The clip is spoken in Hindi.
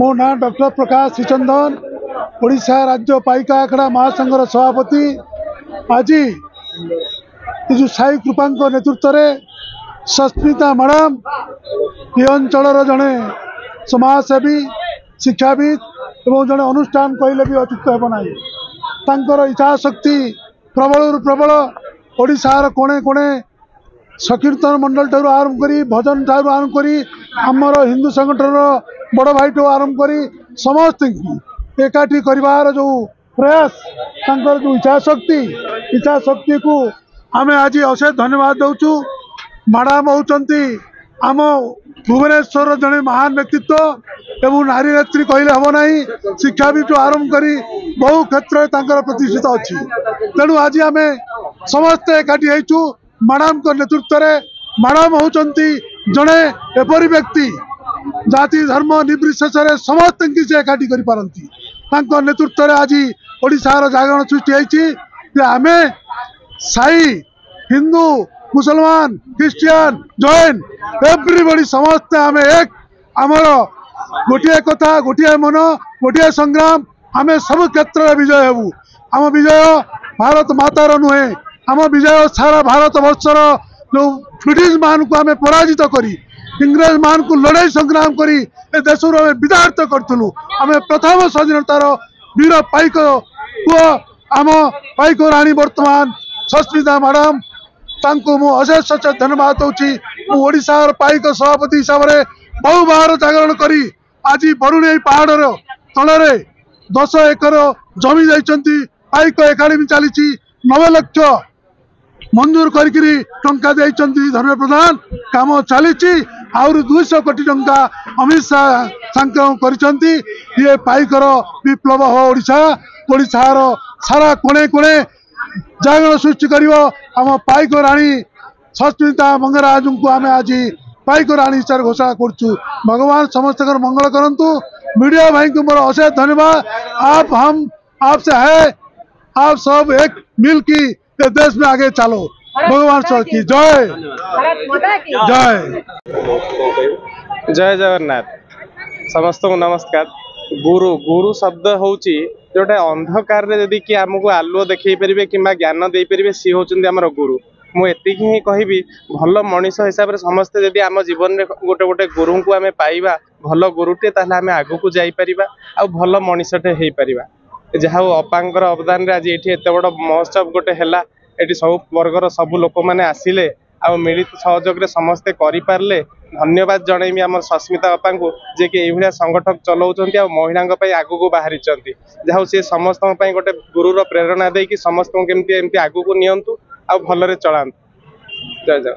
मो ना डॉक्टर प्रकाश श्रीचंदन ओडिशा राज्य पाइका आखड़ा महासंघर सभापति। आज जो साई कृपा नेतृत्व में सस्मिता मैडम ये अंचल जड़े समाजसेवी शिक्षाविद और जड़े अनुष्ठान कहले भी अत्युक्त हेब ना। इच्छा शक्ति प्रबल प्रबल ओडिशार कोणे कोणे संकीर्तन मंडल ठार आरंभ करी भजन ठार आरंभ करी आमर हिंदू संगठन बड़ भाई ठू आरंभ करी समस्त एकाठी करिवार जो प्रयास जो इच्छा शक्ति को आमे आज अशेष धन्यवाद दौचु। मैडम होती आम भुवनेश्वर जड़े महान व्यक्तित्व एवं नारी नेत्री कहले हम ना शिक्षाविद आरंभ करी बहु क्षेत्र में प्रतिष्ठित अच्छी। तेणु आज आम समस्ते एकाठी होइचु मैडम को नेतृत्व में। मैडम होती जड़े एपरी व्यक्ति जाति धर्म निर्विशेष समस्त से एकाठी करपारती। नेतृत्व में आज ओडिशार जागरण सृष्टि होती। आम साई हिंदू मुसलमान क्रिश्चियन जैन एवरीबॉडी समस्त आम एक आमर गोटे कथा गोटे मन गोटे संग्राम आम सब क्षेत्र में विजय हेबू। आम विजय भारत मातार नुहे आम विजय सारा भारत वर्षर जो ब्रिटिश मान को आम पराजित करी इंग्रेज मान को लड़ाई संग्राम करी ए देश विदारत करूँ। आम प्रथम स्वाधीनतार वीर पाइक पुआ आम पाइक राणी वर्तमान सस्मिता मैडम तांको मु अशेष अशेष धन्यवाद दूसरी। ओडिशार पाइक सभापति हिसाब से बहु बार जागरण करी आज बरुणेई पहाड़ तल 10 एकर जमी जाइछंती पाइक एकाडेमी चली 9 लाख मंजूर करी टंका देइछंती धर्मेंद्र प्रधान काम चली 200 कोटी टंका अमित शाह सांकलन करिछंती। ये पाइकर विप्लव हो ओडिशार सारा कोणे कोणे जागरण सृष्टि करिवो। आम पाइक राणी सस्मिता मंगराज को आम आज पाइक राणी हिसाब घोषणा करुचु। भगवान समस्त मंगल करंतु। मीडिया भाई को मोर अशेष धन्यवाद। हम आपसे है आप सब एक मिल की देश में आगे चलो। भगवान सर की जय जय जय जगन्नाथ। समस्त को नमस्कार। गुरु गुरु शब्द होची जोटा अंधकार रे यदि कि आमको आलुओ देखई परिबे किंबा ज्ञान देई परिबे सी होचंदी हमर गुरु। मु एतिकी ही कहबी भल मनीष हिसाब से समस्ते यदि आम जीवन में गोटे गोटे गुरु को आम पाइबा भल गुरुटे ताहले आम आगु को जाई परिबा आ भल मनीषटे हेई परिबा। जहा अपांकर अवदान रे आज एठी एते बड़ महोत्सव गोटे हैला एठी सब वर्गर सब लोक माने आसिले आ मिलित सहयोग रे समस्ते करि पारले। धन्यवाद जनइमी आम सस्मिता बापा को जे कि एभलिया संगठन चलाउछंती आ महिलांक पई आगु को बाहरिचंती। जहा से समस्त पई गोटे गुरुर प्रेरणा दे कि समस्त केमती एमती आगु को नियंतु आ भलरे चलांतु। जय जय।